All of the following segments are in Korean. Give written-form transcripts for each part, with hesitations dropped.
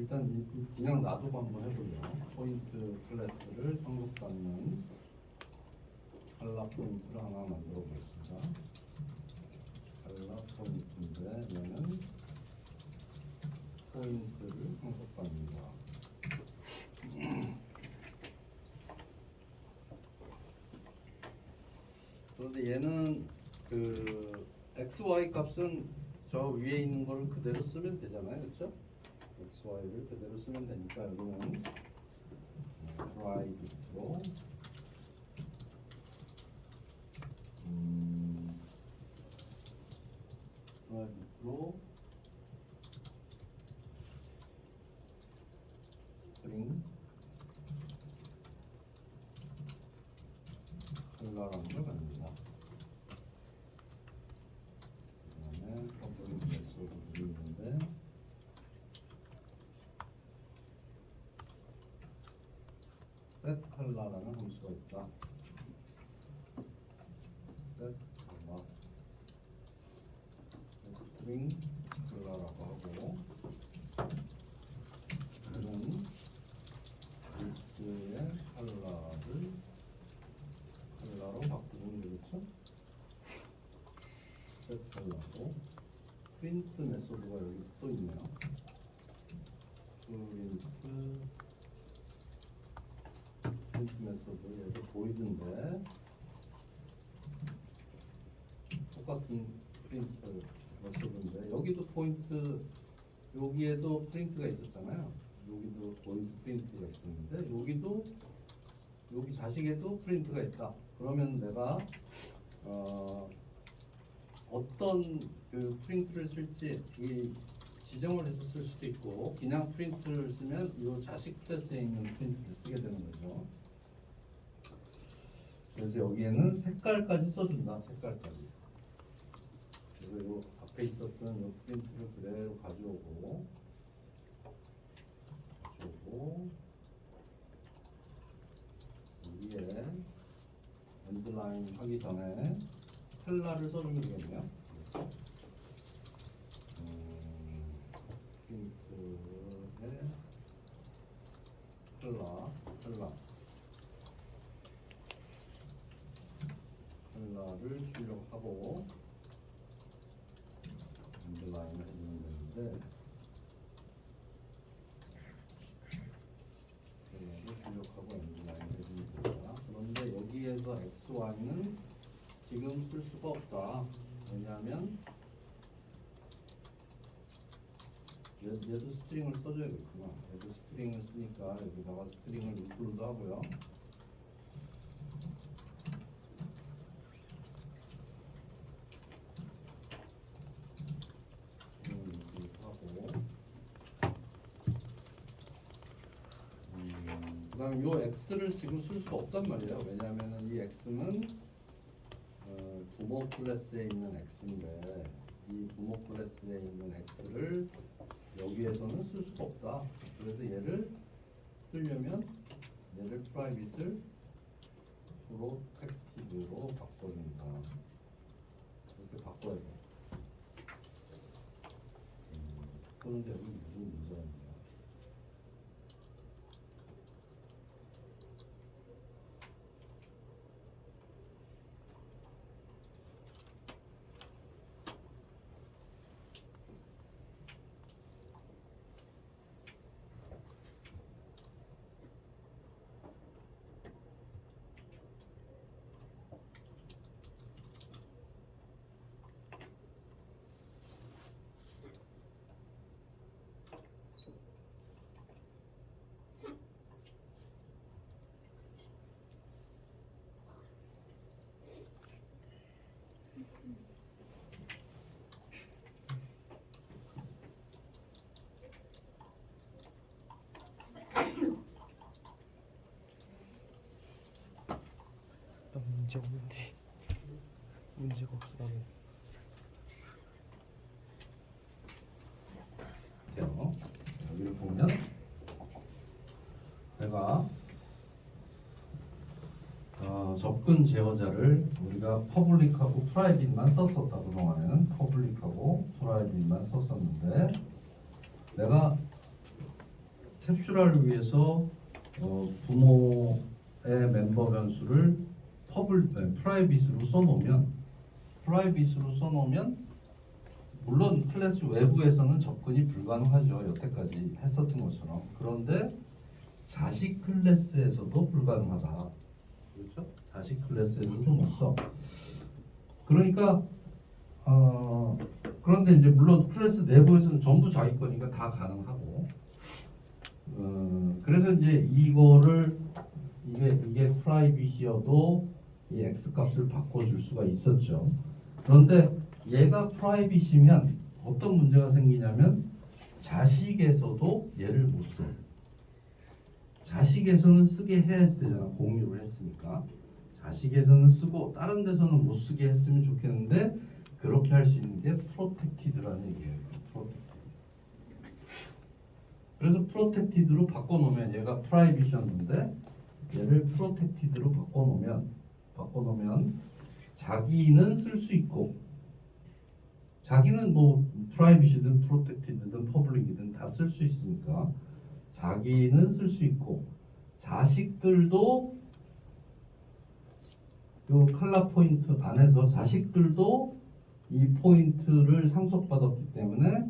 일단 그냥 놔두고 한번 해보죠. 포인트 클래스를 상속받는 칼라 포인트를 하나 만들어 보겠습니다. 칼라 포인트인데 얘는 포인트를 상속받는다. 그런데 얘는 그 xy 값은 저 위에 있는 걸 그대로 쓰면 되잖아요, 그렇죠? xy를 그대로 쓰면 되니까 여기는 private로 private로 string 컬러라는 걸 만듭니다. 그다음에 퍼블릭 메소드도 있는데 set 컬러라는 함수가 있다. set 컬러 string 컬러라고 하고 그는 리스트의 컬러로 바꾸면 되겠죠? set 컬러고 프린트 메소드가 여기 또 있네요. 프린트 메소드 얘도 보이던데 똑같은 프린트 메소드인데 여기도 포인트 여기에도 프린트가 있었잖아요. 여기도 포인트 프린트가 있었는데 여기도 여기 자식에도 프린트가 있다. 그러면 내가 어떤 그 프린트를 쓸지 이 지정을 해서 쓸 수도 있고 그냥 프린트를 쓰면 이 자식 클래스에 있는 프린트를 쓰게 되는 거죠. 그래서 여기에는 색깔까지 써준다. 색깔까지. 그래서 이 앞에 있었던 이 프린트를 그대로 가져오고 위에 엔드라인 하기 전에 컬러를 써주면 되겠네요. 프린트의 컬러를 출력하고 엔드라인을 해주면 되는데 컬러를 출력하고 엔드라인을 해주면 됩니다. 그런데 여기에서 XY는 지금 쓸 수가 없다. 왜냐하면 얘도 스트링을 써줘야겠구나. 얘도 스트링을 쓰니까 여기다가 스트링을 인클루드 하고요. 그 다음에 이 x를 지금 쓸 수가 없단 말이에요. 왜냐하면 이 x는 부모 클래스에 있는 x인데 이 부모 클래스에 있는 x를 여기에서는 쓸 수가 없다. 그래서 얘를 쓰려면 얘를 프라이빗을 프로텍티브로 바꿔준다. 이렇게 바꿔야 돼. 그런데 여기 무슨 문제가 있냐? 문제 없는데 문제가 없어 나는. 여기를 보면 내가 접근 제어자를 우리가 퍼블릭하고 프라이빗만 썼었다. 그동안에는 퍼블릭하고 프라이빗만 썼었는데 내가 캡슐화를 위해서 부모의 멤버 변수를 프라이빗으로 써놓으면 물론 클래스 외부에서는 접근이 불가능하죠. 여태까지 했었던 것처럼. 그런데 자식 클래스에서도 불가능하다. 그렇죠? 자식 클래스에서도 못 써. 그러니까 그런데 이제 물론 클래스 내부에서는 전부 자기 거니까 다 가능하고. 그래서 이제 이게 프라이빗이어도 이 x 값을 바꿔줄 수가 있었죠. 그런데 얘가 프라이빗이면 어떤 문제가 생기냐면 자식에서도 얘를 못 써. 자식에서는 쓰게 해야 되잖아. 공유를 했으니까. 자식에서는 쓰고 다른 데서는 못 쓰게 했으면 좋겠는데 그렇게 할 수 있는 게 프로텍티드라는 얘기예요. 프로텍티드. 그래서 프로텍티드로 바꿔놓으면 얘가 프라이빗이었는데 얘를 프로텍티드로 바꿔놓으면 자기는 쓸 수 있고 자기는 뭐 프라이빗이든 프로텍티드든 퍼블릭이든 다 쓸 수 있으니까 자기는 쓸 수 있고 자식들도 요 컬러 포인트 안에서 자식들도 이 포인트를 상속받았기 때문에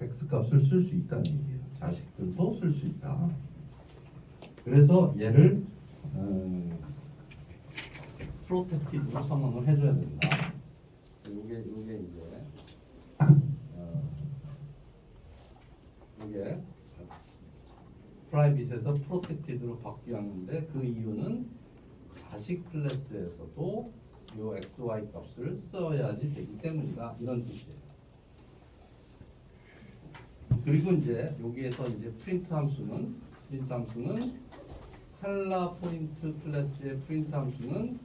x 값을 쓸 수 있다는 얘기예요. 자식들도 쓸 수 있다. 그래서 얘를 프로텍티브로 선언을 해줘야 된다. 요게 이제 이게 프라이빗에서 프로텍티드로 바뀌었는데 그 이유는 자식 클래스에서도 요 xy 값을 써야지 되기 때문이다. 이런 뜻이에요. 그리고 이제 여기에서 이제 프린트 함수는 컬러 포인트 클래스의 프린트 함수는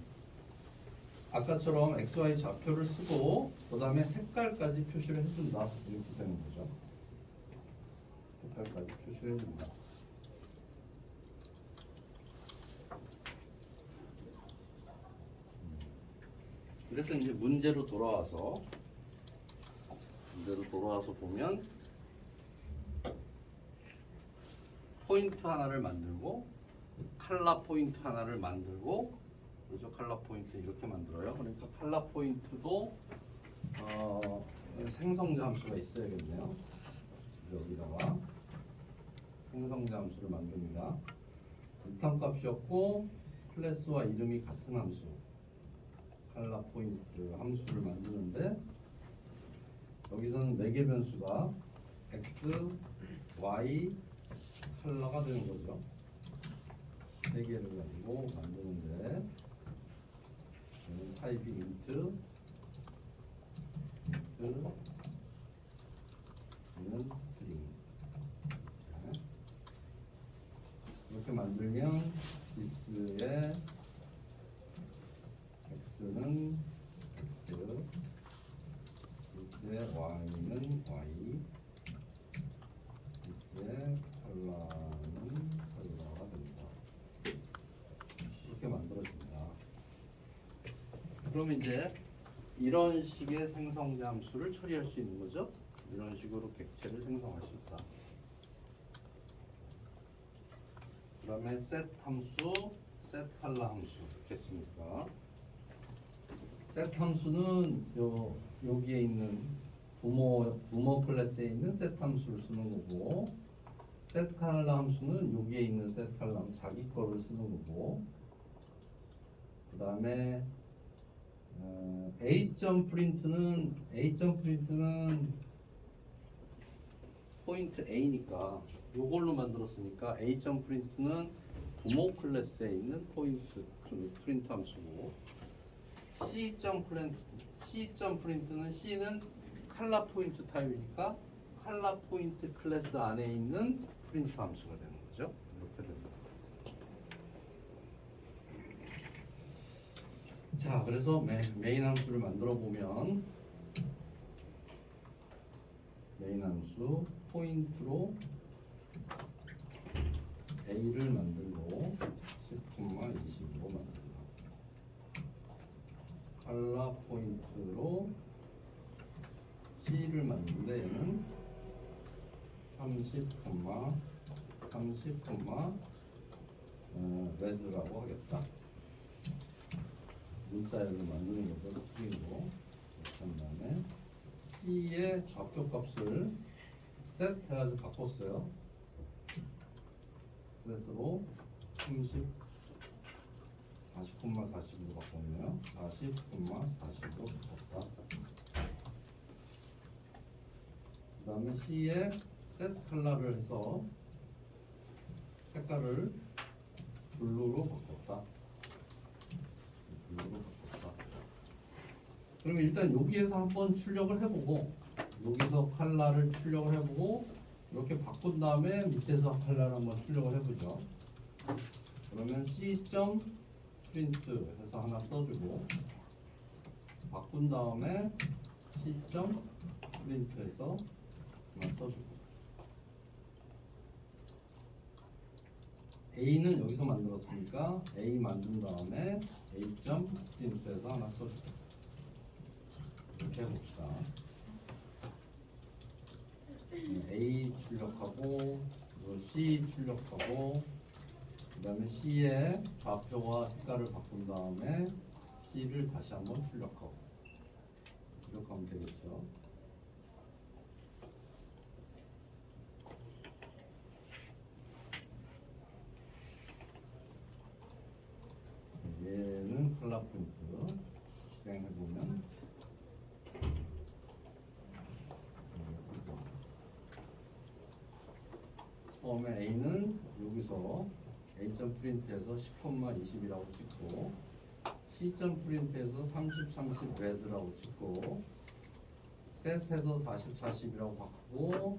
아까처럼 xy 좌표를 쓰고 그 다음에 색깔까지 표시를 해준다. 이렇게 되는 거죠. 색깔까지 표시를 해준다. 그래서 이제 문제로 돌아와서 보면 포인트 하나를 만들고 컬러 포인트 하나를 만들고 그죠? 컬러 포인트 이렇게 만들어요. 그러니까 컬러 포인트도 생성자 함수가 있어야겠네요. 여기다가 생성자 함수를 만듭니다. 리턴 값이었고 클래스와 이름이 같은 함수 컬러 포인트 함수를 만드는데 여기서는 4개 변수가 x, y, 컬러가 되는 거죠. 3개를 가지고 만드는데 타입이 int, 얘는 string. 이렇게 만들면 this의 x는 x, this의 y는 y, this의 컬러는 컬러가 된다. 이렇게 만들어진다. 그럼 이제 이런 식의 생성자 함수를 처리할 수 있는 거죠. 이런 식으로 객체를 생성할 수 있다. 그 다음에 set 함수, set 컬러 함수 있겠습니까? set 함수는 여기에 있는 부모 클래스에 있는 set 함수를 쓰는 거고 set 컬러 함수는 여기에 있는 set 컬러 함수 자기 거를 쓰는 거고 그 다음에 a.print는 포인트 a니까 요걸로 만들었으니까 a.print는 부모 클래스에 있는 포인트 프린트 함수고 c.print는 c는 컬러 포인트 타입이니까 컬러 포인트 클래스 안에 있는 프린트 함수가 되는 거죠. 이렇게 됩니다. 자, 그래서 메인 함수를 만들어 보면 메인 함수 포인트로 a를 만들고 10,25 만든다. 컬러 포인트로 c를 만드는데 얘는 30, 30, red라고 하겠다. 문자열로 만드는 거죠. 스트링으로. 이렇게 한 다음에 C의 좌표 값을 셋 해가지고 바꿨어요. 셋으로 30, 40, 40으로 바꿨네요. 40, 40으로 바꿨다. 그 다음에 C에 셋 컬러를 해서 색깔을 블루로 바꿨다. 블루로 바꿨다. 그럼 일단 여기에서 한번 출력을 해보고 여기서 컬러를 출력을 해보고 이렇게 바꾼 다음에 밑에서 컬러를 한번 출력을 해보죠. 그러면 C.print 해서 하나 써주고 바꾼 다음에 C.print 해서 하나 써주고 A는 여기서 만들었으니까 A 만든 다음에 A.print 해서 하나 써주고 이렇게 해봅시다. A 출력하고 C 출력하고 그 다음에 C의 좌표와 색깔을 바꾼 다음에 C를 다시 한번 출력하고 이렇게 하면 되겠죠. 얘는 컬러 프린트 실행해보면 처음에 A는 여기서 A.print에서 10,20이라고 찍고 C.print에서 30, 30 red라고 찍고 셋에서 40, 40이라고 바꾸고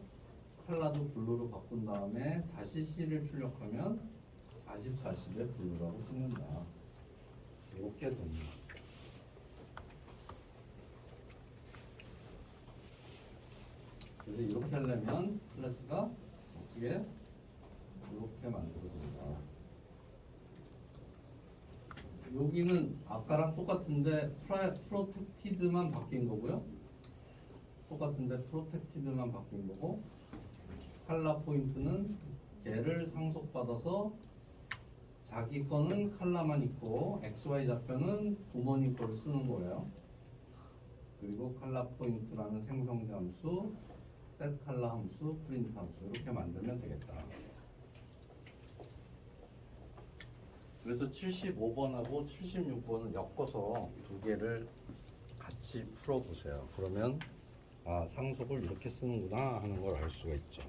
컬러도 블루로 바꾼 다음에 다시 C를 출력하면 40, 40에 블루라고 찍는다. 이렇게 됩니다. 그래서 이렇게 하려면 클래스가 어떻게 이렇게 만들어진다. 여기는 아까랑 똑같은데 프로텍티드만 바뀐 거고요. 똑같은데 프로텍티드만 바뀐 거고 컬러 포인트는 걔를 상속받아서 자기 거는 컬러만 있고 XY 좌표는 부모님 거를 쓰는 거예요. 그리고 컬러 포인트라는 생성자 함수, 셋 컬러 함수, 프린트 함수 이렇게 만들면 되겠다. 그래서 75번하고 76번을 엮어서 두 개를 같이 풀어보세요. 그러면 아 상속을 이렇게 쓰는구나 하는 걸 알 수가 있죠.